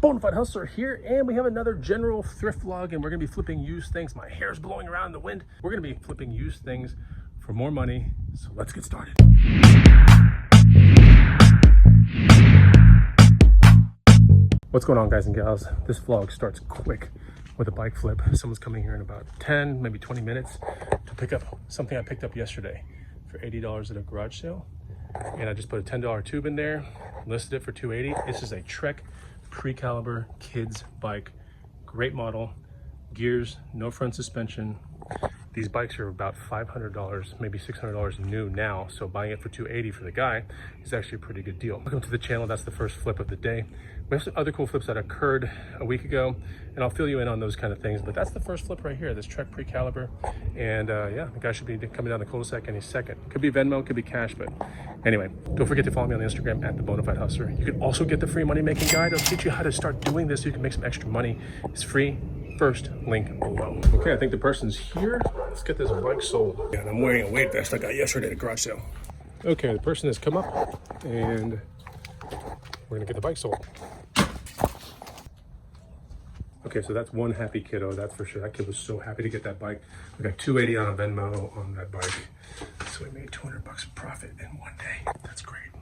Bonafide Hustler here, and we have another general thrift vlog, and we're gonna be flipping used things. My hair's blowing around in the wind. We're gonna be flipping used things for more money, so let's get started. What's going on, guys and gals? This vlog starts quick with a bike flip. Someone's coming here in about 10, maybe 20 minutes to pick up something I picked up yesterday for $80 at a garage sale. And I just put a $10 tube in there, listed it for $280. This is a Trek pre-caliber kids bike, great model, gears, no front suspension. These bikes are about $500, maybe $600 new now, so buying it for $280 for the guy is actually a pretty good deal. Welcome to the channel. That's the first flip of the day. We have some other cool flips that occurred a week ago, and I'll fill you in on those kind of things, but that's the first flip right here, this Trek pre-caliber. And yeah, the guy should be coming down the cul-de-sac any second. Could be Venmo, could be cash, but anyway, don't forget to follow me on the Instagram at the Bonafide Hustler. You can also get the free money making guide. It'll teach you how to start doing this so you can make some extra money. It's free. First link below. Okay, I think the person's here. Let's get this bike sold. And I'm wearing a weight vest I got yesterday at a garage sale. Okay, the person has come up and we're gonna get the bike sold. Okay, so that's one happy kiddo, that's for sure. That kid was so happy to get that bike. We got $280 on a Venmo on that bike. So we made 200 bucks of profit in one day. That's great.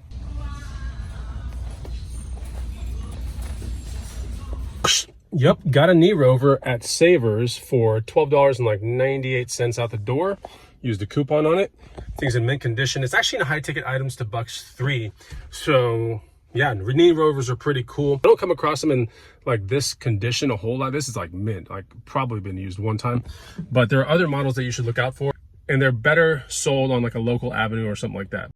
Yep, got a knee rover at Savers for $12.98 out the door. Used a coupon on it. Thing's in mint condition. It's actually in high ticket items to $3. So yeah, knee rovers are pretty cool. I don't come across them in like this condition a whole lot. This is like mint, like probably been used one time. But there are other models that you should look out for, and they're better sold on like a local avenue or something like that.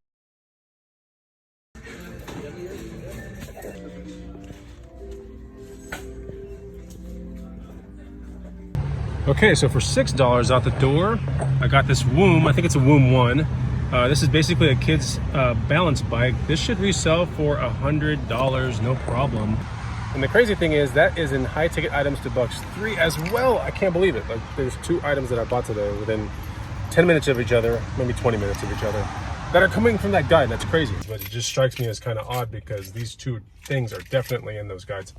Okay, so for $6 out the door, I got this Woom. I think it's a Woom 1. This is basically a kid's balance bike. This should resell for $100, no problem. And the crazy thing is that is in high ticket items to $3 as well. I can't believe it. Like, there's two items that I bought today within 10 minutes of each other, maybe 20 minutes of each other, that are coming from that guide. That's crazy, but it just strikes me as kind of odd because these two things are definitely in those guides.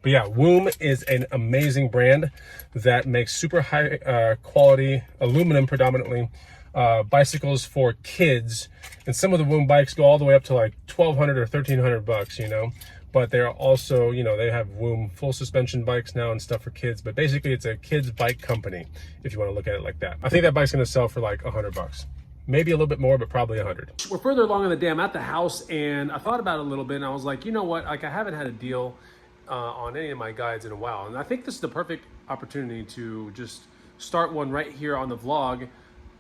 But yeah, Woom is an amazing brand that makes super high quality aluminum predominantly bicycles for kids. And some of the Woom bikes go all the way up to like 1,200 or 1,300 bucks, you know. But they're also, you know, they have Woom full suspension bikes now and stuff for kids. But basically it's a kids bike company, if you want to look at it like that. I think that bike's going to sell for like 100 bucks. Maybe a little bit more, but probably 100. We're further along in the day. I'm at the house and I thought about it a little bit and I was like, you know what? Like, I haven't had a deal on any of my guides in a while. And I think this is the perfect opportunity to just start one right here on the vlog,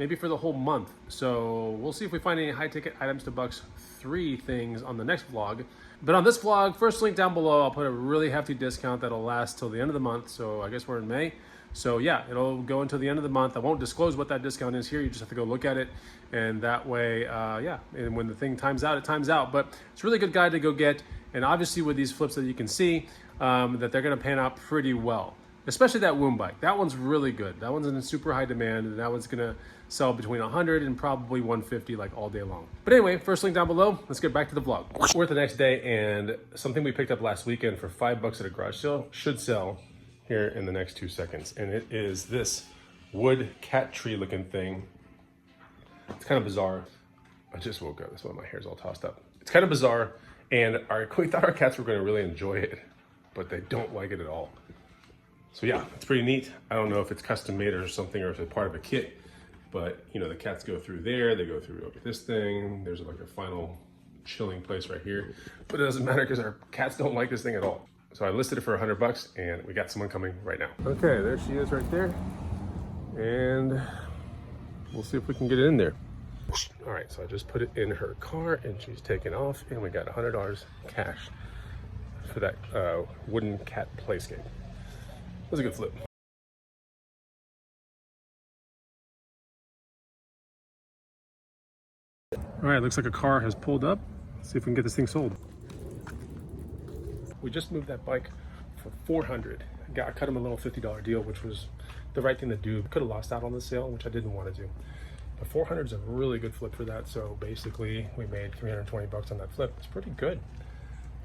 maybe for the whole month. So we'll see if we find any high ticket items to $3 things on the next vlog. But on this vlog, first link down below, I'll put a really hefty discount that'll last till the end of the month. So I guess we're in May. So yeah, it'll go until the end of the month. I won't disclose what that discount is here. You just have to go look at it. And that way, yeah, and when the thing times out, it times out. But it's a really good guide to go get. And obviously with these flips that you can see, that they're gonna pan out pretty well. Especially that Woom bike. That one's really good. That one's in super high demand, and that one's gonna sell between 100 and probably 150 like all day long. But anyway, first link down below. Let's get back to the vlog. We're at the next day, and something we picked up last weekend for $5 at a garage sale should sell here in the next 2 seconds. And it is this wood cat tree looking thing. It's kind of bizarre. I just woke up. That's why my hair's all tossed up. It's kind of bizarre, and we thought our cats were gonna really enjoy it, but they don't like it at all. So yeah, it's pretty neat. I don't know if it's custom made or something, or if it's part of a kit, but you know, the cats go through there, they go through this thing. There's like a final chilling place right here, but it doesn't matter because our cats don't like this thing at all. So I listed it for $100 and we got someone coming right now. Okay, there she is right there. And we'll see if we can get it in there. All right, so I just put it in her car and she's taking off, and we got $100 cash for that wooden cat playscape. That was a good flip. All right, looks like a car has pulled up. Let's see if we can get this thing sold. We just moved that bike for $400. I cut him a little $50 deal, which was the right thing to do. Could have lost out on the sale, which I didn't want to do. But 400 is a really good flip for that. So basically we made 320 bucks on that flip. It's pretty good.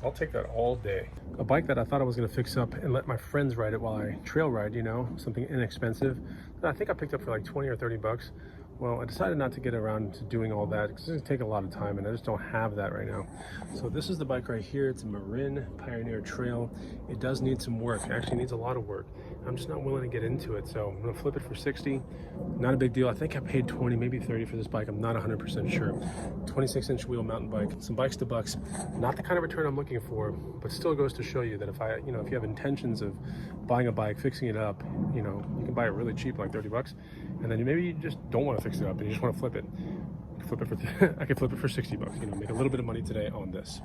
I'll take that all day. A bike that I thought I was gonna fix up and let my friends ride it while I trail ride, you know, something inexpensive. That I think I picked up for like 20 or 30 bucks. Well, I decided not to get around to doing all that because it's gonna take a lot of time and I just don't have that right now. So this is the bike right here. It's a Marin Pioneer Trail. It does need some work. It actually needs a lot of work. I'm just not willing to get into it. So I'm gonna flip it for 60. Not a big deal. I think I paid 20, maybe 30 for this bike. I'm not 100% sure. 26-inch wheel mountain bike, some bikes to bucks. Not the kind of return I'm looking for, but still goes to show you that if you have intentions of buying a bike, fixing it up, you know, you can buy it really cheap, like 30 bucks. And then maybe you just don't want to fix it up and you just want to flip it. I could flip it for 60 bucks, you know, make a little bit of money today on this.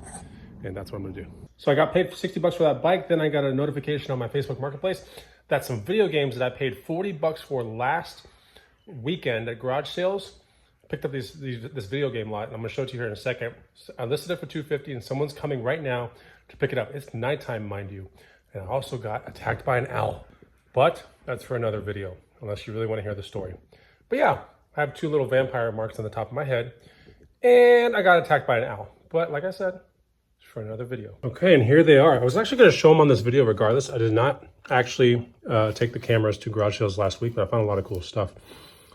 And that's what I'm gonna do. So I got paid for 60 bucks for that bike. Then I got a notification on my Facebook Marketplace that some video games that I paid 40 bucks for last weekend at garage sales. Picked up this video game lot, and I'm gonna show it to you here in a second. I listed it for $250 and someone's coming right now to pick it up. It's nighttime, mind you. And I also got attacked by an owl, but that's for another video, unless you really wanna hear the story. But yeah, I have 2 little vampire marks on the top of my head, and I got attacked by an owl. But like I said, it's for another video. Okay, and here they are. I was actually gonna show them on this video regardless. I did not actually take the cameras to garage sales last week, but I found a lot of cool stuff.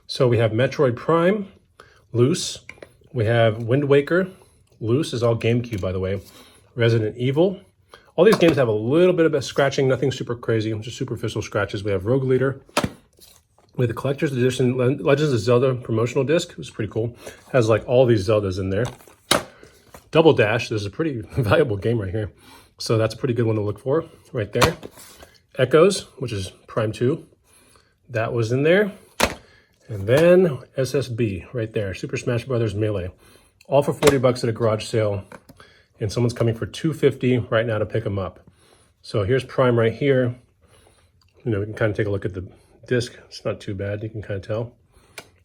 So we have Metroid Prime, loose. We have Wind Waker, loose is all GameCube, by the way. Resident Evil. All these games have a little bit of scratching, nothing super crazy, just superficial scratches. We have Rogue Leader. With the collector's edition Legends of Zelda promotional disc. It was pretty cool. Has like all these Zeldas in there. Double Dash, this is a pretty valuable game right here. So that's a pretty good one to look for right there. Echoes, which is Prime 2. That was in there. And then SSB right there, Super Smash Brothers Melee. All for 40 bucks at a garage sale. And someone's coming for $250 right now to pick them up. So here's Prime right here. You know, we can kind of take a look at the disc. It's not too bad, you can kind of tell.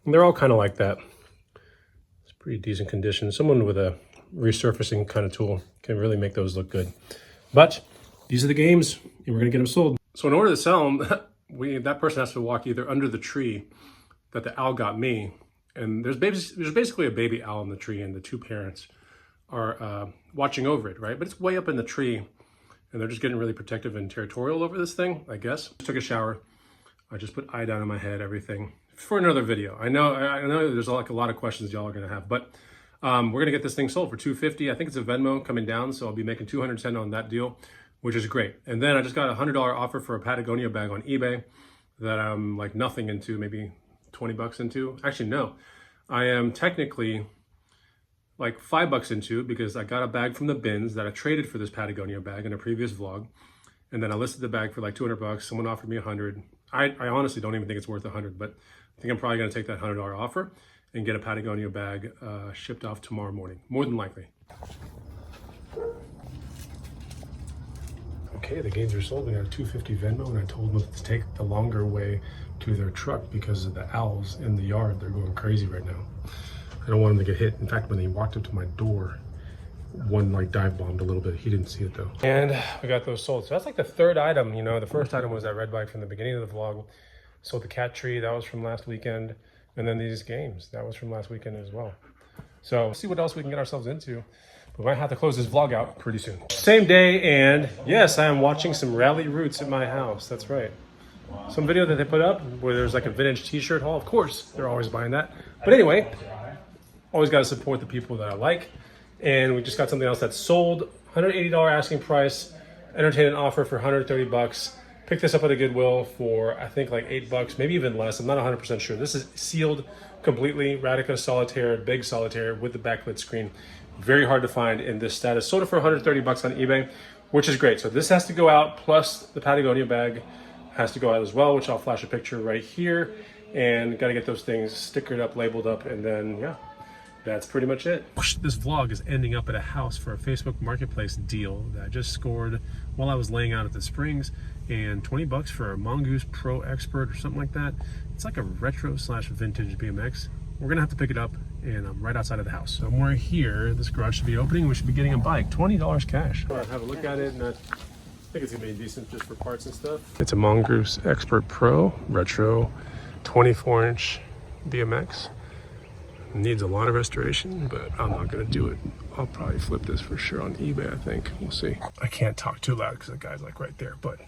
And they're all kind of like that. It's pretty decent condition. Someone with a resurfacing kind of tool can really make those look good. But these are the games, and we're gonna get them sold. So in order to sell them, that person has to walk either under the tree that the owl got me, and there's basically a baby owl in the tree, and the 2 parents are watching over it, right? But it's way up in the tree, and they're just getting really protective and territorial over this thing, I guess. Just took a shower. I just put eye down on my head, everything, for another video. I know there's like a lot of questions y'all are gonna have, but we're gonna get this thing sold for $250. I think it's a Venmo coming down, so I'll be making $210 on that deal, which is great. And then I just got a $100 offer for a Patagonia bag on eBay that I'm like nothing into, maybe 20 bucks into. Actually, no, I am technically like $5 into, because I got a bag from the bins that I traded for this Patagonia bag in a previous vlog. And then I listed the bag for like 200 bucks. Someone offered me 100. I honestly don't even think it's worth 100, but I think I'm probably gonna take that $100 offer and get a Patagonia bag shipped off tomorrow morning, more than likely. Okay, the games are sold. We got a $250 Venmo, and I told them to take the longer way to their truck because of the owls in the yard. They're going crazy right now. I don't want them to get hit. In fact, when they walked up to my door, one like dive bombed a little bit. He didn't see it though. And we got those sold. So that's like the 3rd item, you know. The first item was that red bike from the beginning of the vlog. Sold the cat tree, that was from last weekend. And then these games, that was from last weekend as well. So let's see what else we can get ourselves into. We might have to close this vlog out pretty soon. Same day, and yes, I am watching some Rally Roots at my house. That's right. Some video that they put up where there's like a vintage t-shirt haul. Of course, they're always buying that. But anyway, always got to support the people that I like. And we just got something else that's sold. $180 asking price. Entertain an offer for 130 bucks. Picked this up at a Goodwill for, I think, like $8, maybe even less. I'm not 100% sure. This is sealed completely. Radica solitaire, big solitaire with the backlit screen. Very hard to find in this status. Sold it for 130 bucks on eBay, which is great. So this has to go out, plus the Patagonia bag has to go out as well, which I'll flash a picture right here. And got to get those things stickered up, labeled up, and then, yeah. That's pretty much it. This vlog is ending up at a house for a Facebook Marketplace deal that I just scored while I was laying out at the Springs, and 20 bucks for a Mongoose Pro Expert or something like that. It's like a retro / vintage BMX. We're gonna have to pick it up, and I'm right outside of the house. Somewhere here, this garage should be opening. We should be getting a bike, $20 cash. I'll have a look at it, and I think it's gonna be decent just for parts and stuff. It's a Mongoose Expert Pro retro 24-inch BMX. Needs a lot of restoration, but I'm not gonna do it. I'll probably flip this for sure on eBay, I think. We'll see. I can't talk too loud because the guy's like right there, but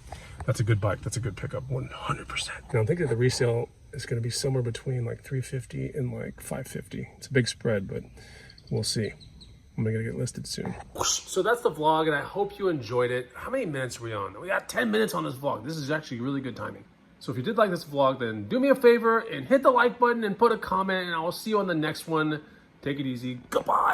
that's a good bike. That's a good pickup, 100%. Now I'm thinking the resale is going to be somewhere between like 350 and like 550. It's a big spread, but we'll see. I'm gonna get listed soon. So that's the vlog, and I hope you enjoyed it. How many minutes are we on? We got 10 minutes on this vlog. This is actually really good timing. So if you did like this vlog, then do me a favor and hit the like button and put a comment, and I will see you on the next one. Take it easy. Goodbye.